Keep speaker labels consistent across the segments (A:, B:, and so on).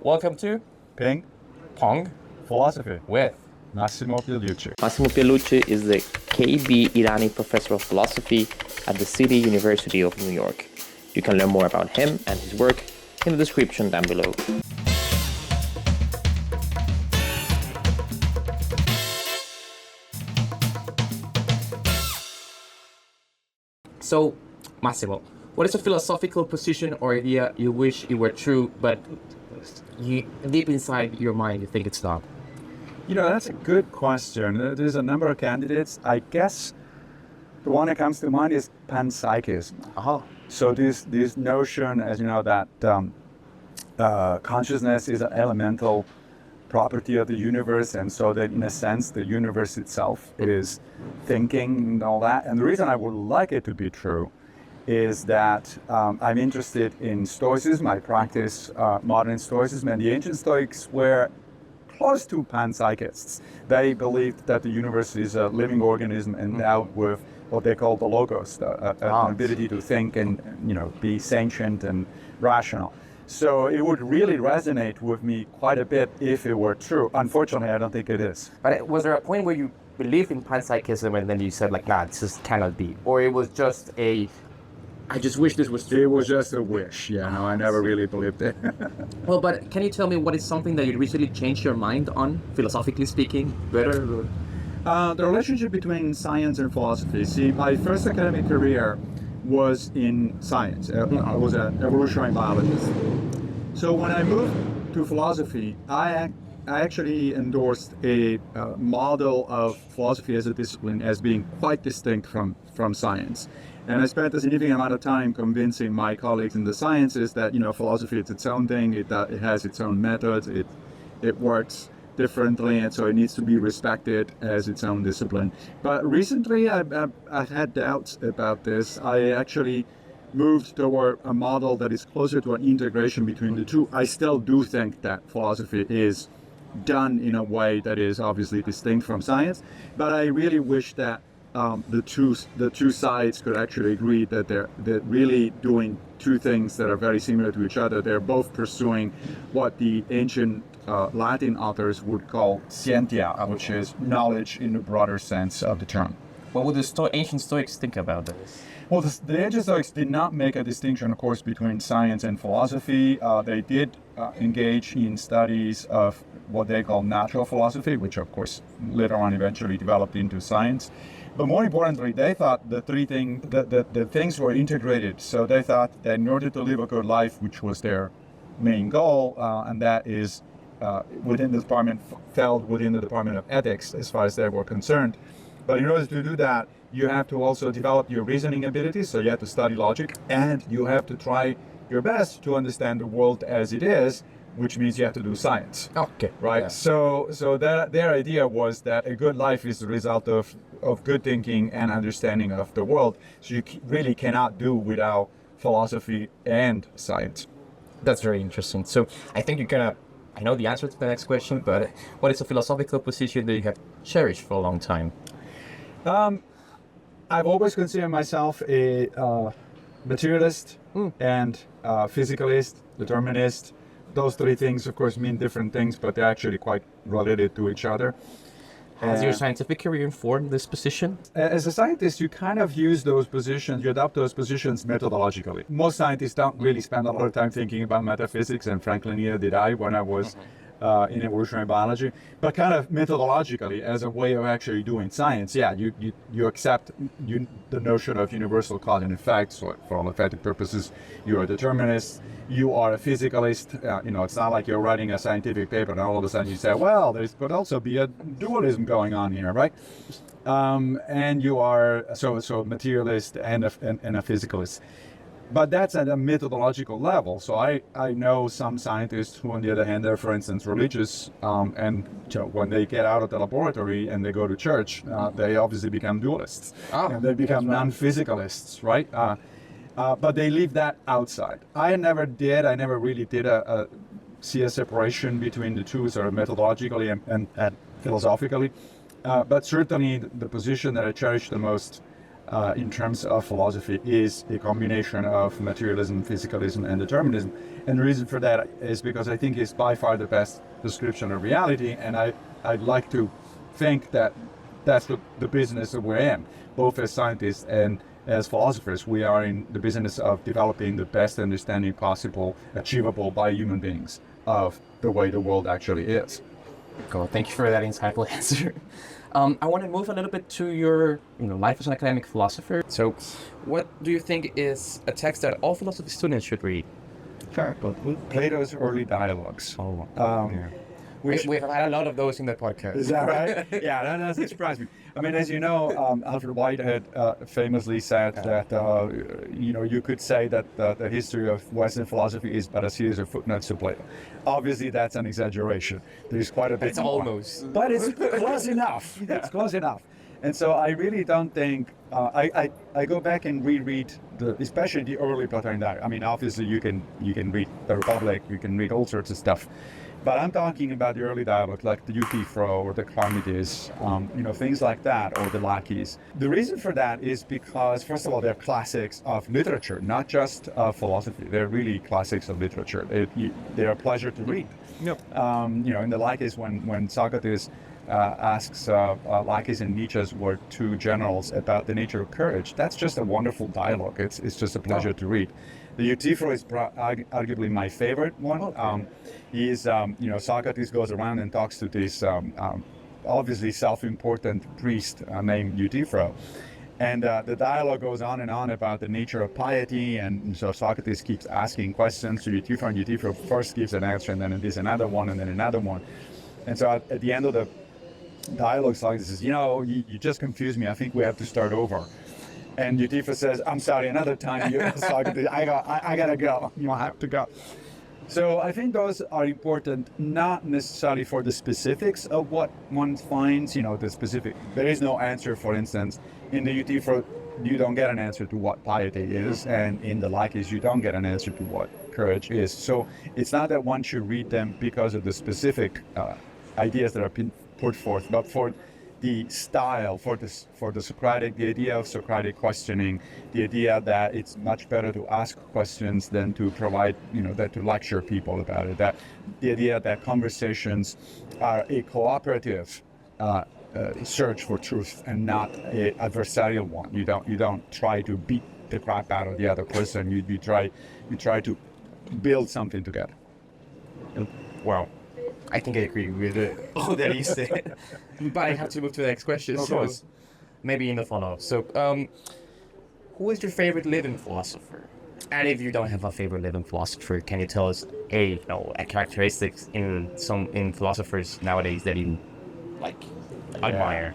A: Welcome to
B: Ping
A: Pong
B: Philosophy
A: with
B: Massimo Pigliucci.
C: Massimo Pigliucci is the KB Irani Professor of Philosophy at the City University of New York. You can learn more about him and his work in the description down below.
A: So, Massimo, what is a philosophical position or idea you wish it were true, but deep inside your mind you think it's not?
B: That's a good question. There's a number of candidates. I guess the one that comes to mind is panpsychism.
A: Uh-huh.
B: So this notion, as you know, that consciousness is an elemental property of the universe, and so that in a sense the universe itself is thinking and all that. And the reason I would like it to be true is that I'm interested in Stoicism. I practice modern Stoicism, and the ancient Stoics were close to panpsychists. They believed that the universe is a living organism endowed with what they call the logos, an ability to think and be sentient and rational. So it would really resonate with me quite a bit if it were true. Unfortunately, I don't think it is.
A: But was there a point where you believed in panpsychism and then you said nah, this just cannot be? Or it was just I just wish this was true?
B: It was just a wish, I never really believed it.
A: Well, but can you tell me what is something that you recently changed your mind on, philosophically speaking, better?
B: The relationship between science and philosophy. See, my first academic career was in science. I was an evolutionary biologist. So when I moved to philosophy, I actually endorsed a model of philosophy as a discipline as being quite distinct from science. And I spent a significant amount of time convincing my colleagues in the sciences that philosophy is its own thing. It has its own methods. It works differently, and so it needs to be respected as its own discipline. But recently, I've had doubts about this. I actually moved toward a model that is closer to an integration between the two. I still do think that philosophy is done in a way that is obviously distinct from science, but I really wish that the two sides could actually agree that they're really doing two things that are very similar to each other. They're both pursuing what the ancient Latin authors would call scientia, which is knowledge in the broader sense of the term.
A: What would the ancient Stoics think about this?
B: Well, the ancient Stoics did not make a distinction, of course, between science and philosophy. They did engage in studies of what they call natural philosophy, which, of course, later on eventually developed into science. But more importantly, they thought the things were integrated. So they thought that in order to live a good life, which was their main goal, and that is within the department, fell within the Department of Ethics as far as they were concerned. But in order to do that, you have to also develop your reasoning abilities. So you have to study logic, and you have to try your best to understand the world as it is, which means you have to do science.
A: Okay.
B: Right? Yeah. So their idea was that a good life is the result of good thinking and understanding of the world. So you really cannot do without philosophy and science.
A: That's very interesting. So I think I know the answer to the next question, but what is a philosophical position that you have cherished for a long time?
B: I've always considered myself a materialist and physicalist, determinist. Those three things, of course, mean different things, but they're actually quite related to each other.
A: Has your scientific career informed this position?
B: As a scientist, you kind of use those positions, you adopt those positions methodologically. Most scientists don't really spend a lot of time thinking about metaphysics, and frankly, neither did I when I was in evolutionary biology. But kind of methodologically, as a way of actually doing science, you accept the notion of universal cause and effect. So for all effective purposes, you're a determinist. You are a physicalist. It's not like you're writing a scientific paper and all of a sudden you say, well, there could also be a dualism going on here, right? And you are so materialist and a physicalist. But that's at a methodological level. So I know some scientists who, on the other hand, are, for instance, religious, and when they get out of the laboratory and they go to church, they obviously become dualists. And they become non-physicalists, right? But they leave that outside. I never really did see a separation between the two, sort of methodologically and philosophically. But certainly the position that I cherish the most in terms of philosophy is a combination of materialism, physicalism, and determinism. And the reason for that is because I think it's by far the best description of reality, and I'd like to think that that's the business that we're in, both as scientists and as philosophers. We are in the business of developing the best understanding possible, achievable by human beings, of the way the world actually is.
A: Cool. Thank you for that insightful answer. I want to move a little bit to your life as an academic philosopher. So, what do you think is a text that all philosophy students should read?
B: Sure. Plato's early dialogues.
A: Oh, yeah. We've had a lot of those in the podcast.
B: Is that right? Yeah, that doesn't surprise me. I mean, as you know, Alfred Whitehead famously said that, you could say that the history of Western philosophy is but a series of footnotes to Plato. Obviously, that's an exaggeration. There's quite a bit
A: It's
B: more.
A: almost.
B: But it's close enough. It's close enough. And so I really don't think, I go back and reread, especially the early Platonic dialogue. I mean, obviously, you can read the Republic, you can read all sorts of stuff. But I'm talking about the early dialogue, like the Euthyphro or the Charmides, things like that, or the Laches. The reason for that is because, first of all, they're classics of literature, not just philosophy. They're really classics of literature. They're a pleasure to read.
A: Yep.
B: In the Laches, when Socrates asks Laches and Nietzsche were two generals about the nature of courage, that's just a wonderful dialogue. It's just a pleasure to read. The Euthyphro is arguably my favorite one. Socrates goes around and talks to this obviously self-important priest named Euthyphro. And the dialogue goes on and on about the nature of piety, and so Socrates keeps asking questions to Euthyphro, and Euthyphro first gives an answer, and then it is another one, and then another one. And so at the end of the dialogue, Socrates says, you just confused me. I think we have to start over. And Euthyphro says, I'm sorry, another time, Socrates, I gotta go. You have to go. So I think those are important, not necessarily for the specifics of what one finds, the specific. There is no answer, for instance, in the Euthyphro, you don't get an answer to what piety is, and in the Laches, you don't get an answer to what courage is. So it's not that one should read them because of the specific ideas that are put forth, but for the style, for the Socratic, the idea of Socratic questioning, the idea that it's much better to ask questions than to provide, than to lecture people about it. That the idea that conversations are a cooperative search for truth and not an adversarial one. You don't try to beat the crap out of the other person. You try to build something together.
A: Wow. I think I agree with all that he said. But I have to move to the next question.
B: Of course.
A: Maybe in the follow-up. So, who is your favorite living philosopher? And if you don't have a favorite living philosopher, can you tell us a characteristics in philosophers nowadays that you admire?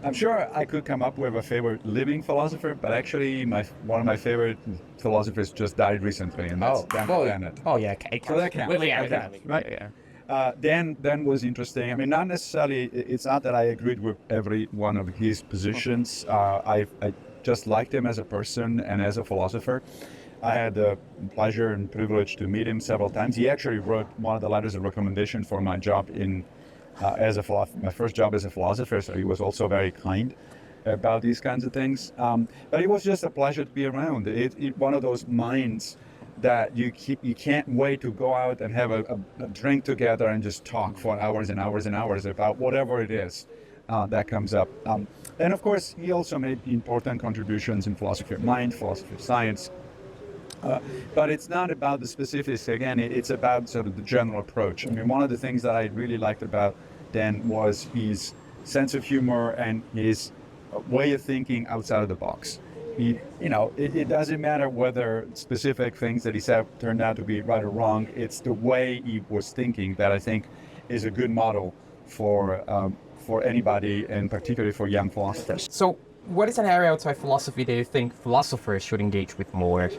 B: I'm sure I could come up with a favorite living philosopher, but actually one of my favorite philosophers just died recently, and that's Dan Dennett.
A: Oh yeah,
B: So that counts. Right?
A: Yeah.
B: Dan was interesting. I mean, not necessarily. It's not that I agreed with every one of his positions. I just liked him as a person and as a philosopher. I had the pleasure and privilege to meet him several times. He actually wrote one of the letters of recommendation for my job my first job as a philosopher. So he was also very kind about these kinds of things. But it was just a pleasure to be around. One of those minds that you can't wait to go out and have a drink together and just talk for hours and hours and hours about whatever it is that comes up. And of course, he also made important contributions in philosophy of mind, philosophy of science. But it's not about the specifics. Again, it's about sort of the general approach. I mean, one of the things that I really liked about Dan was his sense of humor and his way of thinking outside of the box. It doesn't matter whether specific things that he said turned out to be right or wrong. It's the way he was thinking that I think is a good model for anybody, and particularly for young philosophers.
A: So, what is an area outside philosophy that you think philosophers should engage with more?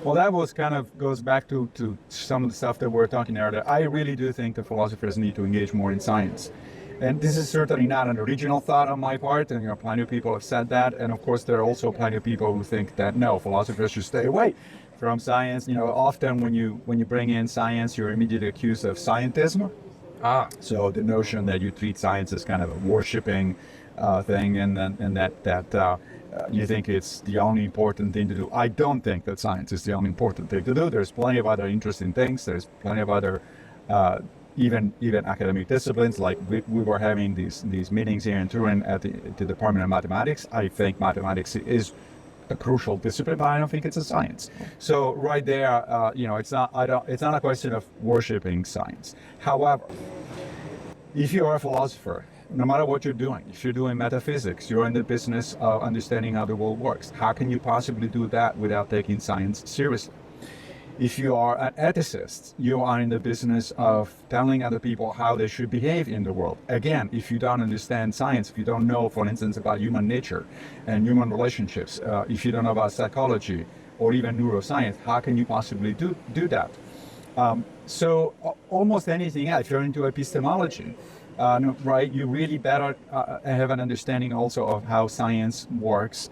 B: Well, that goes back to some of the stuff that we're talking earlier. I really do think that philosophers need to engage more in science. And this is certainly not an original thought on my part, and plenty of people have said that. And of course, there are also plenty of people who think that no, philosophers should stay away from science. Often when you bring in science, you're immediately accused of scientism. So the notion that you treat science as kind of a worshipping thing, and that you think it's the only important thing to do. I don't think that science is the only important thing to do. There's plenty of other interesting things. There's plenty of other even academic disciplines. Like we were having these meetings here in Turin at the Department of Mathematics. I think mathematics is a crucial discipline, but I don't think it's a science. So right there, it's not a question of worshiping science. However, if you are a philosopher, no matter what you're doing, if you're doing metaphysics, you're in the business of understanding how the world works. How can you possibly do that without taking science seriously? If you are an ethicist, you are in the business of telling other people how they should behave in the world. Again, if you don't understand science, if you don't know, for instance, about human nature and human relationships, if you don't know about psychology or even neuroscience, how can you possibly do that? So almost anything else, if you're into epistemology, right, you really better have an understanding also of how science works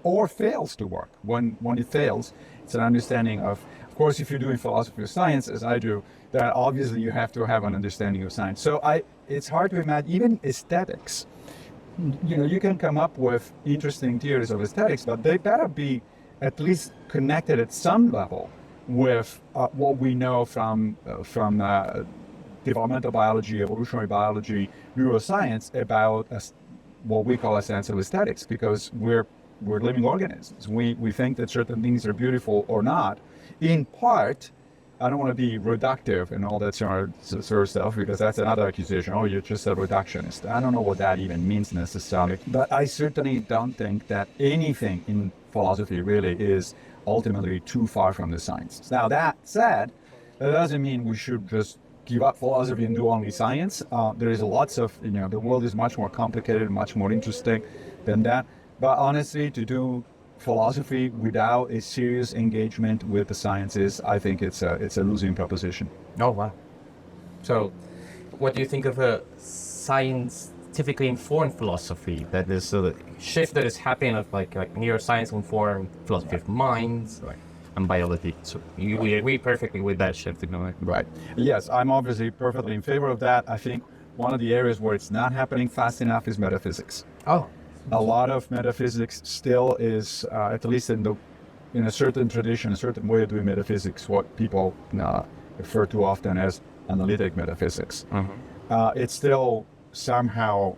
B: or fails to work. When it fails, it's an understanding of course, if you're doing philosophy of science, as I do, then obviously you have to have an understanding of science. So it's hard to imagine, even aesthetics. You can come up with interesting theories of aesthetics, but they better be at least connected at some level with what we know from developmental biology, evolutionary biology, neuroscience about what we call a sense of aesthetics, because we're living organisms. We think that certain things are beautiful or not. In part, I don't want to be reductive and all that sort of stuff, because that's another accusation. Oh, you're just a reductionist. I don't know what that even means necessarily. But I certainly don't think that anything in philosophy really is ultimately too far from the sciences. Now, that said, that doesn't mean we should just give up philosophy and do only science. There is lots of, the world is much more complicated, much more interesting than that. But honestly, to do philosophy without a serious engagement with the sciences, I think it's a losing proposition.
A: Oh, wow. So what do you think of a scientifically informed philosophy? That is a shift that is happening of like neuroscience informed philosophy of mind, right, and biology. So we agree perfectly with that shift,
B: Right. Yes, I'm obviously perfectly in favor of that. I think one of the areas where it's not happening fast enough is metaphysics.
A: Oh.
B: A lot of metaphysics still is, at least in a certain tradition, a certain way of doing metaphysics, what people refer to often as analytic metaphysics. Mm-hmm. It's still somehow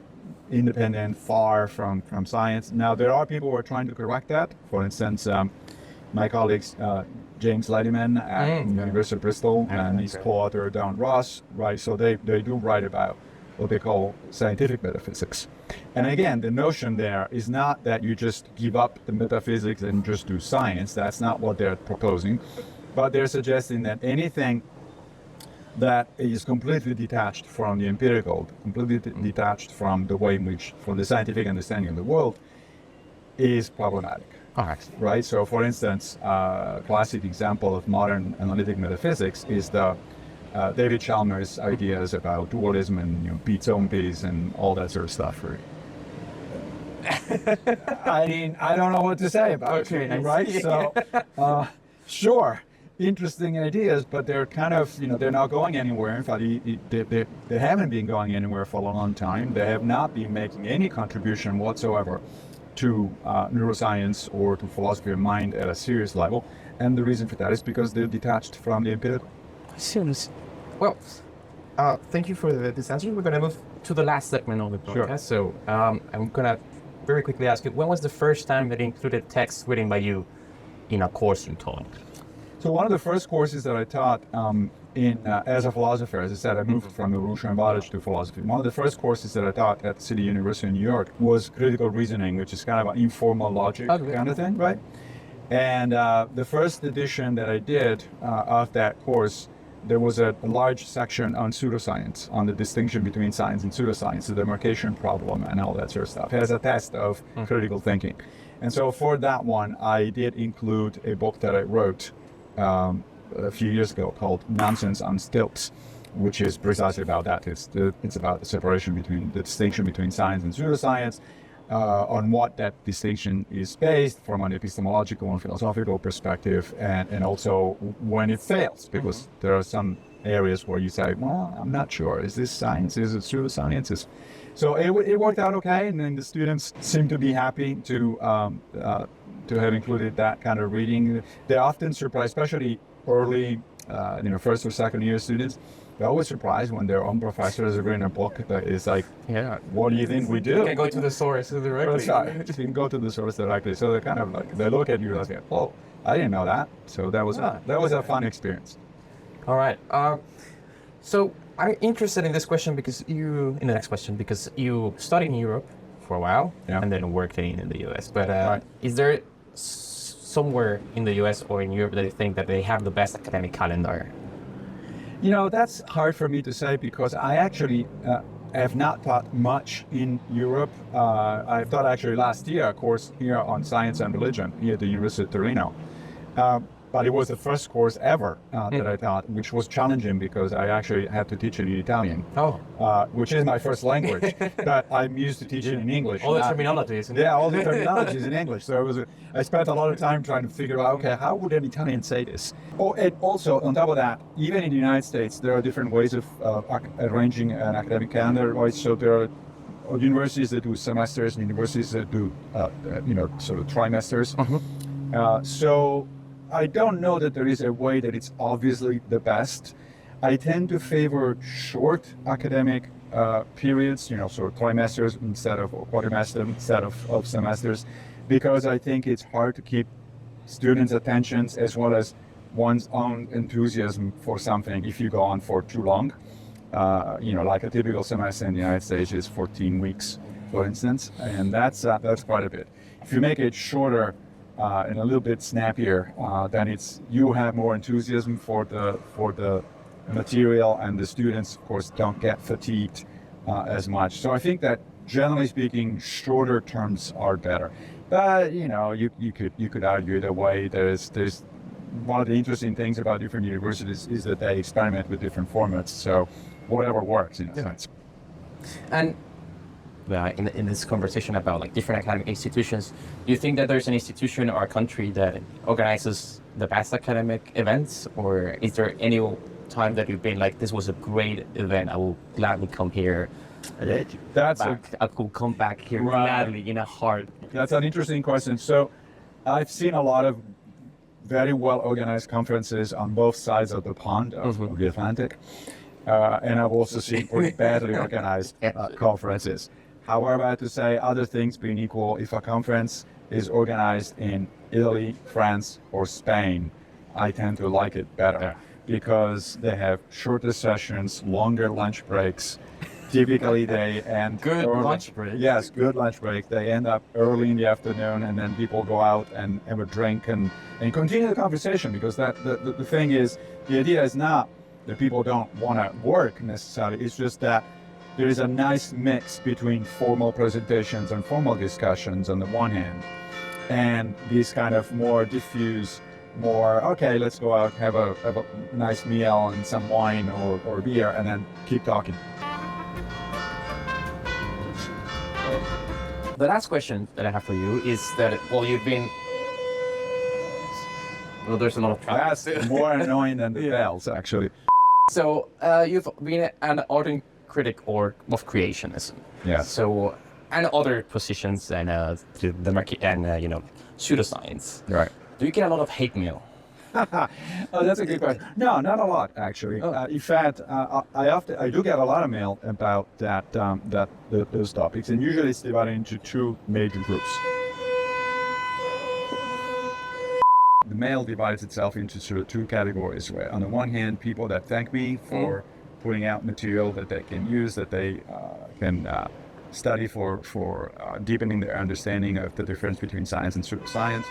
B: independent, far from science. Now, there are people who are trying to correct that. For instance, my colleagues, James Lediman at University of Bristol and his co-author Don Ross, right? So they do write about what they call scientific metaphysics. And again, the notion there is not that you just give up the metaphysics and just do science. That's not what they're proposing. But they're suggesting that anything that is completely detached from the empirical, completely detached from the way in which, from the scientific understanding of the world, is problematic. Right? So for instance, a classic example of modern analytic metaphysics is the David Chalmers' ideas about dualism and Pete zombies and all that sort of stuff. I mean, I don't know what to say about it, right? So, sure, interesting ideas, but they're kind of, they're not going anywhere. In fact, they haven't been going anywhere for a long time. They have not been making any contribution whatsoever to neuroscience or to philosophy of mind at a serious level. And the reason for that is because they're detached from the empirical.
A: Well, thank you for this answer. We're going to move to the last segment of the podcast. Sure. So I'm going to very quickly ask you, when was the first time that you included text written by you in a course you taught?
B: So one of the first courses that I taught as a philosopher, as I said, I moved from evolutionary biology to philosophy. One of the first courses that I taught at City University in New York was critical reasoning, which is kind of an informal logic kind of thing, right? And the first edition that I did of that course, there was a large section on pseudoscience, on the distinction between science and pseudoscience, the demarcation problem and all that sort of stuff, as a test of critical thinking. And so for that one, I did include a book that I wrote a few years ago called Nonsense on Stilts, which is precisely about that. It's about the separation between the distinction between science and pseudoscience, on what that distinction is based from an epistemological and philosophical perspective, and also when it fails, because there are some areas where you say, well, I'm not sure. Is this science? Is it pseudoscience? So it worked out okay, and then the students seem to be happy to have included that kind of reading. They're often surprised, especially early, first or second year students. They're always surprised when their own professors are reading a book that is like,
A: Yeah.
B: what do you think we do?
A: You can go to the source directly.
B: You can go to the source directly. So they're kind of like, they look at you and say, oh, I didn't know that. So that was a fun experience.
A: All right. So I'm interested in this question because in the next question, because you studied in Europe for a while and then worked in the US. But is there somewhere in the US or in Europe that you think that they have the best academic calendar?
B: That's hard for me to say because I actually have not taught much in Europe. I've taught actually last year a course here on science and religion here at the University of Torino. But it was the first course ever that I taught, which was challenging because I actually had to teach it in Italian, which is my first language. But I'm used to teaching in English.
A: All the terminologies.
B: All the terminologies in English. So I spent a lot of time trying to figure out, okay, how would an Italian say this? And also, on top of that, even in the United States, there are different ways of arranging an academic calendar. Right? So there are universities that do semesters and universities that do, sort of trimesters. So I don't know that there is a way that it's obviously the best. I tend to favor short academic periods, sort of trimesters instead of quadrimester instead of semesters, because I think it's hard to keep students' attentions as well as one's own enthusiasm for something if you go on for too long. Like a typical semester in the United States is 14 weeks, for instance, and that's quite a bit. If you make it shorter, and a little bit snappier, then you have more enthusiasm for the material, and the students, of course, don't get fatigued as much. So I think that generally speaking, shorter terms are better. But you could argue the way there's one of the interesting things about different universities is that they experiment with different formats. So whatever works in a sense.
A: And in this conversation about like different academic institutions, do you think that there's an institution or a country that organizes the best academic events, or is there any time that you've been like, this was a great event, I will gladly come here? I could come back here gladly in a heart.
B: That's an interesting question. So I've seen a lot of very well organized conferences on both sides of the pond of the Atlantic, and I've also seen pretty badly organized conferences. However, I have to say, other things being equal, if a conference is organized in Italy, France, or Spain, I tend to like it better because they have shorter sessions, longer lunch breaks. Typically, they end
A: good
B: early.
A: Lunch break.
B: Yes, good lunch break. They end up early in the afternoon, and then people go out and have a drink and continue the conversation, because the thing is, the idea is not that people don't want to work necessarily. It's just that there is a nice mix between formal presentations and formal discussions on the one hand, and these kind of more diffuse, okay, let's go out, have a nice meal and some wine or beer, and then keep talking.
A: The last question that I have for you is that, there's a lot of traffic.
B: That's more annoying than the bells, actually.
A: So you've been an art critic of creationism.
B: Yeah.
A: So, and other positions and the market and pseudoscience.
B: Right.
A: Do you get a lot of hate mail?
B: Oh, that's a good question. No, not a lot actually. In fact, I do get a lot of mail about those topics, and usually it's divided into two major groups. The mail divides itself into sort of two categories. Where on the one hand, people that thank me for putting out material that they can use, that they can study for deepening their understanding of the difference between science and pseudoscience.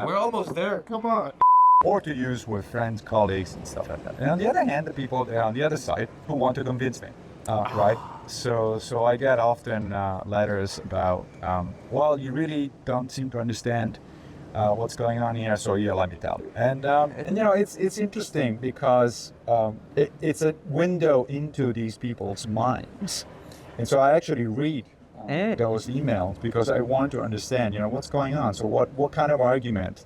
A: We're almost there. Come on.
B: Or to use with friends, colleagues, and stuff like that. And on the other hand, the people there on the other side who want to convince me, right? So I get often letters about, you really don't seem to understand what's going on here, so yeah, let me tell you. And it's interesting because it's a window into these people's minds. And so I actually read those emails because I want to understand, what's going on. So what kind of argument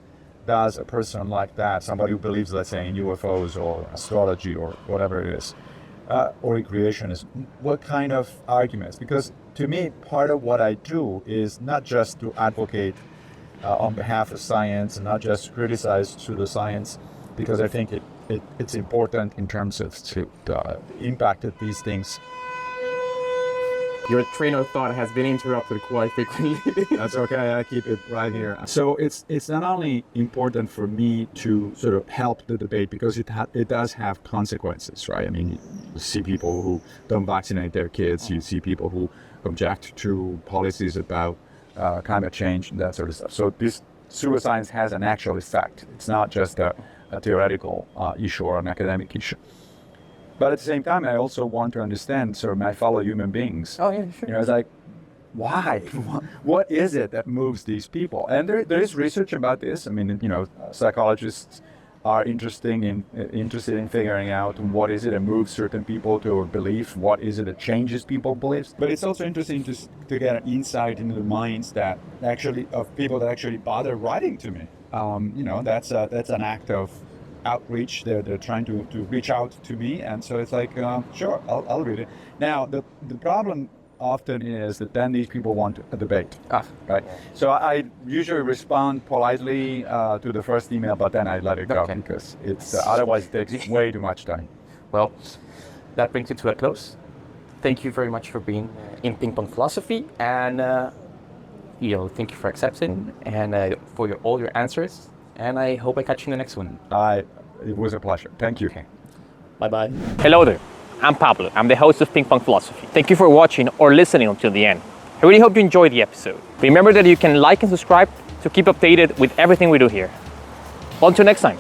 B: does a person like that, somebody who believes, let's say, in UFOs or astrology or whatever it is, or in creationism, what kind of arguments? Because to me, part of what I do is not just to advocate on behalf of science and not just criticize pseudoscience, because I think it's important in terms of the impact that these things.
A: Your train of thought has been interrupted quite frequently.
B: That's okay, I keep it right here. So it's not only important for me to sort of help the debate, because it does have consequences, right? I mean, you see people who don't vaccinate their kids, you see people who object to policies about climate change and that sort of stuff. So this pseudoscience has an actual effect. It's not just a theoretical issue or an academic issue. But at the same time, I also want to understand sort of my fellow human beings.
A: Oh yeah, sure.
B: You know, it's like, why? What is it that moves these people? And there is research about this. I mean, you know, psychologists are interested in figuring out what is it that moves certain people to a belief, what is it that changes people's beliefs. But it's also interesting to get an insight into the minds that actually of people that actually bother writing to me. You know, that's an act of outreach. They're trying to reach out to me, and so it's like, sure, I'll read it. Now the problem often is that then these people want a debate, right? So I usually respond politely to the first email, but then I let it go because it's otherwise it takes way too much time.
A: Well, that brings it to a close. Thank you very much for being in Ping Pong Philosophy, and thank you for accepting and for all your answers. And I hope I catch you in the next one.
B: It was a pleasure. Thank you.
A: Okay. Bye-bye.
C: Hello there, I'm Pablo. I'm the host of Ping Pong Philosophy. Thank you for watching or listening until the end. I really hope you enjoyed the episode. Remember that you can like and subscribe to keep updated with everything we do here. Until next time.